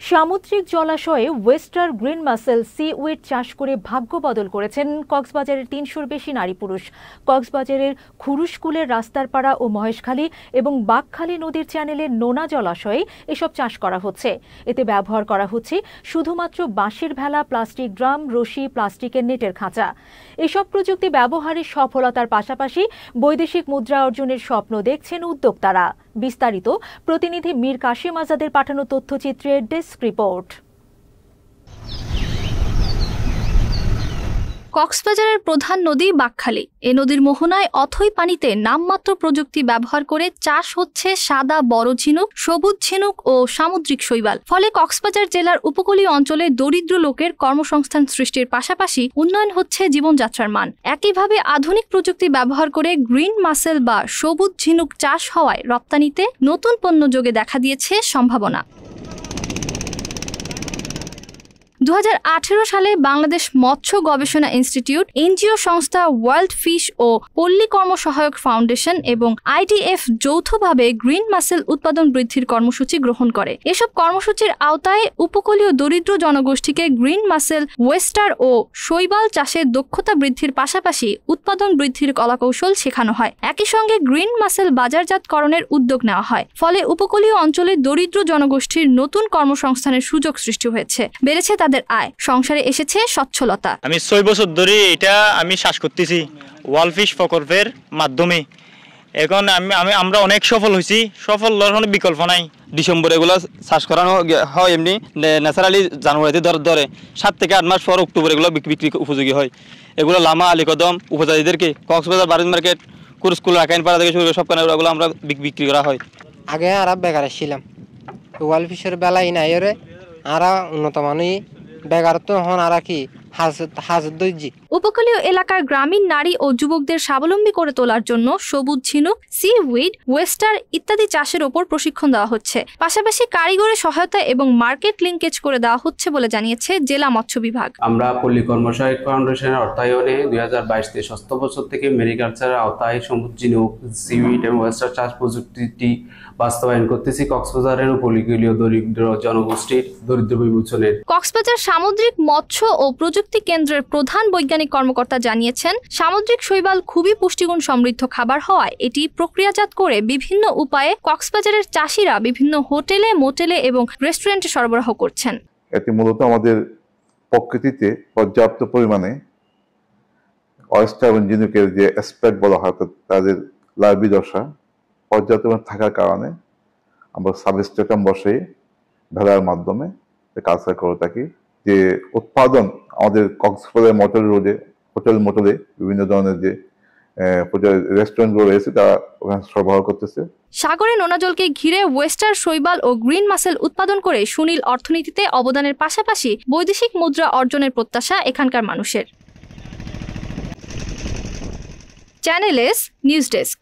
সামুদ্রিক জলাশয়ে oyster green muscle seaweed চাষ করে ভাগ্য বদল করেছেন কক্সবাজারের ৩০০-র বেশি নারী পুরুষ। কক্সবাজারের খুরুশকুলের রাস্তারপাড়া ও মহেশখালী এবং বাঘখালী নদীর চ্যানেলের নোনা জলাশয়ে এসব চাষ করা হচ্ছে। এতে ব্যবহার করা হচ্ছে শুধুমাত্র বাঁশের ভেলা, প্লাস্টিক ড্রাম, রশি, প্লাস্টিকের নেটের খাঁচা। এসব প্রযুক্তি ব্যবহারের সফলতার পাশাপাশি বৈদেশিক মুদ্রা অর্জনের স্বপ্ন দেখছেন উদ্যোক্তারা। বিস্তারিত প্রতিনিধি মীর কাশিম আজাদের পাঠানো তথ্যচিত্রের ডেস্ক রিপোর্ট। কক্সবাজারের প্রধান নদী বাঘখালী। এ নদীর মোহনায় অথই পানিতে নামমাত্র প্রযুক্তি ব্যবহার করে চাষ হচ্ছে সাদা বড় ঝিনুক, সবুজ ঝিনুক ও সামুদ্রিক শৈবাল। ফলে কক্সবাজার জেলার উপকূলীয় অঞ্চলে দরিদ্র লোকের কর্মসংস্থান সৃষ্টির পাশাপাশি উন্নয়ন হচ্ছে জীবনযাত্রার মান। একইভাবে আধুনিক প্রযুক্তি ব্যবহার করে গ্রিন মাসেল বা সবুজ ঝিনুক চাষ হওয়ায় রপ্তানিতে নতুন পণ্য যোগে দেখা দিয়েছে সম্ভাবনা। 2018 সালে বাংলাদেশ মৎস্য গবেষণা ইনস্টিটিউট, এনজিও সংস্থা ওয়ার্ল্ড ফিশ ও পল্লী কর্ম সহায়ক ফাউন্ডেশন এবং আইডিএফ যৌথভাবে গ্রিন মাসেল উৎপাদন বৃদ্ধির কর্মসূচি গ্রহণ করে। এসব কর্মসূচির আওতায় উপকূলীয় দরিদ্র জনগোষ্ঠীকে গ্রিন মাসেল, ওয়েস্টার ও শৈবাল চাষের দক্ষতা বৃদ্ধির পাশাপাশি উৎপাদন বৃদ্ধির কলাকৌশল শেখানো হয়। একই সঙ্গে গ্রিন মাসেল বাজারজাতকরণের উদ্যোগ নেওয়া হয়। ফলে উপকূলীয় অঞ্চলে দরিদ্র জনগোষ্ঠীর নতুন কর্মসংস্থানের সুযোগ সৃষ্টি হয়েছে, বেড়েছে তাদের আয়, সংসারে এসেছে সচ্ছলতা। আমি 6 বছর ধরে এটা শ্বাস করতেছি ওয়ার্ল্ড ফিশ প্রকল্পের মাধ্যমে। এখন আমরা অনেক সফল হয়েছি, সফল হওয়ার বিকল্প নাই। ডিসেম্বর এগুলো চাষ করানো হয়, এমনি ন্যাচারালি জানুয়ারিতে ধরে 7 থেকে 8 মাস পর অক্টোবর এগুলো বিক্রি উপযোগী হয়। এগুলো লামা, আলীকদম উপজাতিদেরকে কক্সবাজার বারিজ মার্কেট, কুরুশকুল, আকাইনপাড়া থেকে শুরু করে সব এগুলো আমরা বিক্রি করা হয়। আগে আর বেকার ছিলাম, ওয়ার্ল্ড ফিশের বেলায় নাই রে আর উন্নত মানই বেকারত্ব হন আর কি উপকূলীয় এলাকার গ্রামীণ নারী ও যুবকদের স্বাবলম্বী করে তোলার জন্য সবুজ ঝিনুক, সিউইড, ওয়েস্টার ইত্যাদি চাষের ওপর প্রশিক্ষণ দেওয়া হচ্ছে। পাশাপাশি কারিগরি সহায়তা এবং মার্কেট লিঙ্কেজ করে দেওয়া হচ্ছে বলে জানিয়েছে জেলা মৎস্য বিভাগ। আমরা পল্লী কর্ম সহায়ক ফাউন্ডেশনের অর্থায়নে 2022-23 বছর থেকে মেরিকালচারের আওতায় সবুজ ঝিনুক, সিউইড এবং ওয়েস্টার চাষ প্রযুক্তিটি বাস্তবায়ন করতেছি কক্সবাজারের উপকূলীয় দরিদ্র জনগোষ্ঠীর দরিদ্র বিমোচনের। কক্সবাজার সামুদ্রিক মৎস্য ও প্রযুক্তি কেন্দ্রের প্রধান বৈজ্ঞানিক কর্মকর্তা জানিয়েছেন, সামুদ্রিক শৈবাল খুবই পুষ্টিগুণ সমৃদ্ধ খাবার হওয়ায় এটি প্রক্রিয়াজাত করে বিভিন্ন উপায়ে কক্সবাজারের চাষিরা বিভিন্ন হোটেলে, মোটেলে এবং রেস্টুরেন্টে সরবরাহ করছেন। এটি মূলত আমাদের প্রকৃতিতে পর্যাপ্ত পরিমাণে ওয়েস্টার এবং ঝিনুকের যে অ্যাসপেক্ট বলা হয় তাদের লার্ভি দশা পর্যাপ্ত থাকার কারণে আমরা সাবস্ট্রেটাম বসে ভেলার মাধ্যমে কালচার করে থাকি। যে উৎপাদন আমাদের কক্সবাজার হোটেল মোটেলে বিভিন্ন ধরনের যে রেস্টুরেন্টগুলো রয়েছে তারা ওখানে সরবরাহ করতেছে। সাগরে নোনা জলকে ঘিরে ওয়েস্টার, শৈবাল ও গ্রিন মাসেল উৎপাদন করে সুনীল অর্থনীতিতে অবদানের পাশাপাশি বৈদেশিক মুদ্রা অর্জনের প্রত্যাশা এখানকার মানুষের। Channel S news desk.